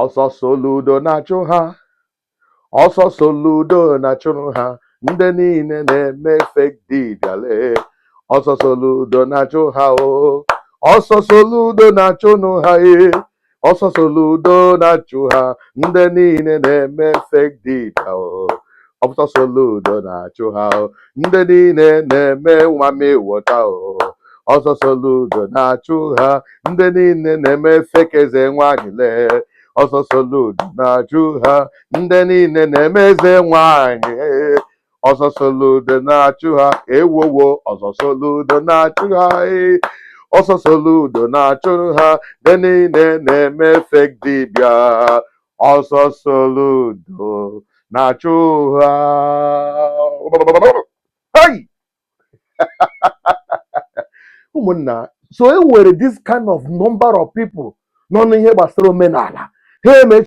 Oso Soludo na-achụ ha. Oso Soludo na-achụrụ ha. Ndị niile na-eme fake dibia lee. Oso Soludo na-achụ ha o. Oso Soludo na-achụnụ ha e. Oso Soludo na-achụ ha. Ndị niile na-eme fake dibia o. Oso Soludo na-achụ ha o. Ndị niile na-eme nwami wọta o. Oso Soludo na-achụ ha. Ndị niile na-eme fake eze nwanyị lee. Oso Soludo na-achụ ha. Ndị niile na-eme eze nwanyị. Oso Soludo na-achụ ha. Ewowo. Oso Soludo na-achụ ha. Oso Soludo na-achụ ha. Ndị niile na-eme fake dibia. Oso Soludo na-achụ ha. Hey! Ụmụnna, so e nwere this kind of number of people nọ n'ihe gbasara omenala. Ha eme